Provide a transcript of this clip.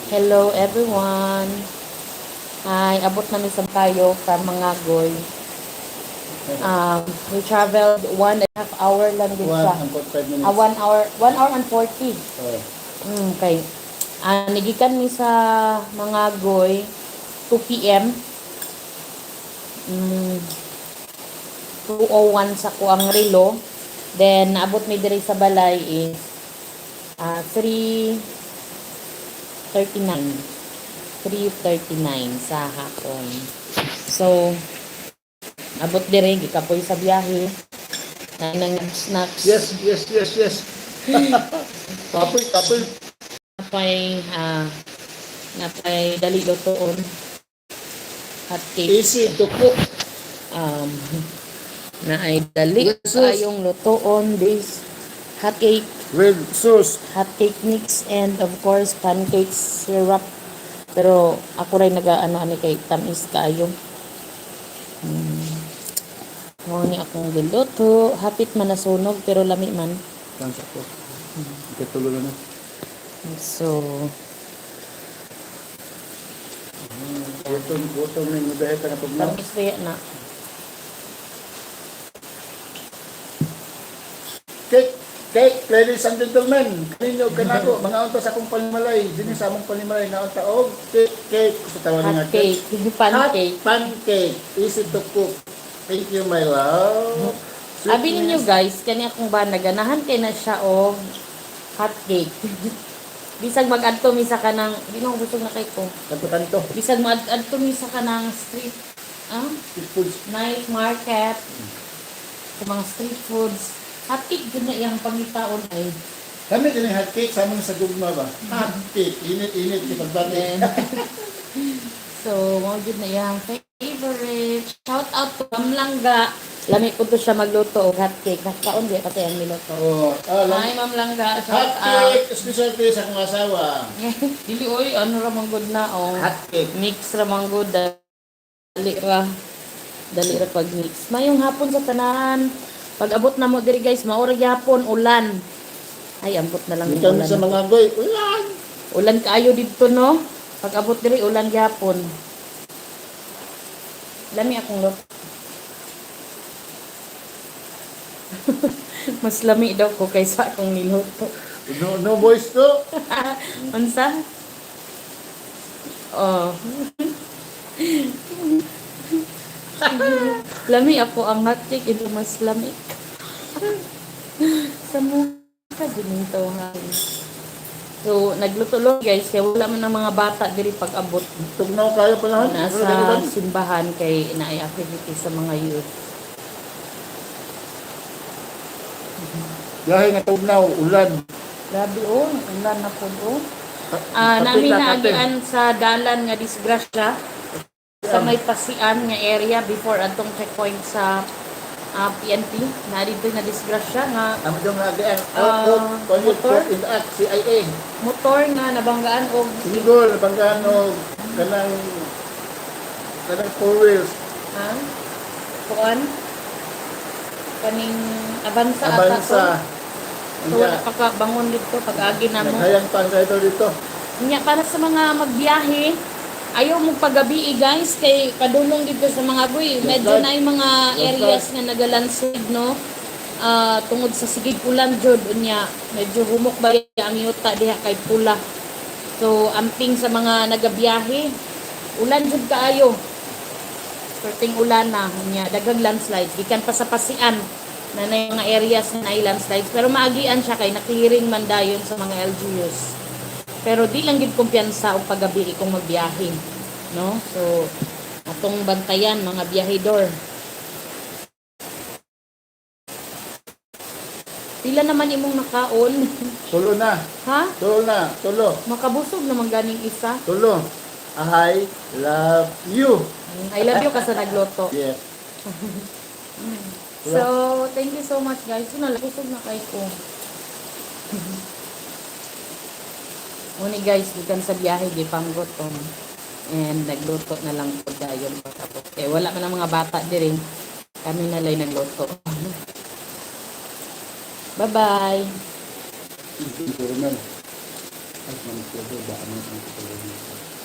Hello everyone. Hi, abot namin sa tayo from Mangagoy. We traveled 1.5 hour lang din siya. 1 and 45 minutes. 1 hour and 40. Oh. Okay. Nagikan mi sa Mangagoy 2 p.m. 2:01 sa kuang relo. Then naabot mi diri sa balay is 3:39 sa hapon. So, abot dire gikapoy sa biyahe. Nang snacks. Yes. Kapoy. Napay dali lutoon. Hot cake. Easy to cook. Na ay dali Yes, kayong lutoon this hot cake, With sauce. hot cake mix, and of course pancake syrup. Pero ako rin nag-ano kay tamis kayo. Ni akong giluto, hapit man nasunog pero lami man. Tansa ko. Katulo na. So, Gutom na yung dahil ka na pagmao. tamis kaya na. Cake, ladies and gentlemen. Kaninyo, kanako, mga unta sa akong panimalay. Dini sa among panimalay na unta og cake. Sa tawag nga Hot cake, pancake. Hot pancake. Easy to cook. Thank you, my love. Abi ninyo guys, kani akong ba naganahan kay na siya og hot cake. Bisag mag-adto mi sa kanang, di na ko gusto na kay ko. Kanto-kanto. Bisag mag-adto mi sa kanang street, Street foods. night market, sa mga street foods. Hot cake gud na iyang pangitaon ay. Kami din hot cake sa among sa gugma ba? Hot cake. Init di pagbati. Then, so, mga gud na iyang favorite. Shout out to Ma'am Langga. Lami ko to siya magluto og hot cake. Nakaon di kasi ang niluto. Oh, Hi Ma'am Langga, shout hot out. cake, specialty sa akong asawa. Dili oy, ano ra man gud na oh. Hot cake. Mix ra man gud dali ra pag mix. Mayong hapon sa tanan. Pag abot na mo diri guys, maura gyapon ulan. Ay ambot na lang yung Ikaw ulan. sa mga goy. Ulan! Ulan kaayo dito no. Pag abot diri ulan gyapon. Lami akong lot. Mas lami daw ko kaysa akong niluto. No voice to. Unsa? Oh. Lami ako ang hot cake, ito mas lami. Sa mukha din ito nga. So, nagluto lang guys, kaya wala man ng mga bata diri pag abot. Tugnaw kayo pala. Nasa simbahan kay naay activity sa mga youth. Dahil nga tugnaw, ulan. Grabe oh, ulan na po oh. Namin naagian sa dalan nga disgrasya sa may pasian nga area before atong checkpoint sa PNP. Na dito na disgrasya nga Ang dong nag-ang motor? in the act, CIA. motor nga nabanggaan og Siguro, nabanggaan o kanang 4 wheels. kuan kaning Avanza Abansa. So wala pa ka bangon dito pag-agi na mo. Naghayang pa sa ito dito. Nya para sa mga magbiyahe, ayaw mo paggabi guys kay padulong dito sa mga guy. Medyo na yung mga areas nga nagalandslide no. Tungod sa sigig ulan jud unya, medyo humok ba ang yuta diha kay pula. So amping sa mga nagabiyahe, ulan jud kaayo. Perting ulan na unya, daghang landslides gikan pa sa pasian na mga areas na ay landslides pero maagian siya kay nakihiring man dayon sa mga LGUs. Pero di lang gid kumpiyansa og paggabi kung magbiyahe, no? So atong bantayan mga biyahedor. Pila naman imong nakaon? Tulo na. Ha? Tulo. Makabusog naman ganing isa. Tulo. I love you. I love you kasi nagloto. Yes. So, thank you so much guys. Yun, nalabusog na kay ko. Uni guys, gikan sa biyahe, di panggotom. And nagluto na lang po dayon pagkapot. Eh, wala man ang mga bata di rin. Kami na lang nagluto. Bye-bye. At mga pwede ba ang mga pwede.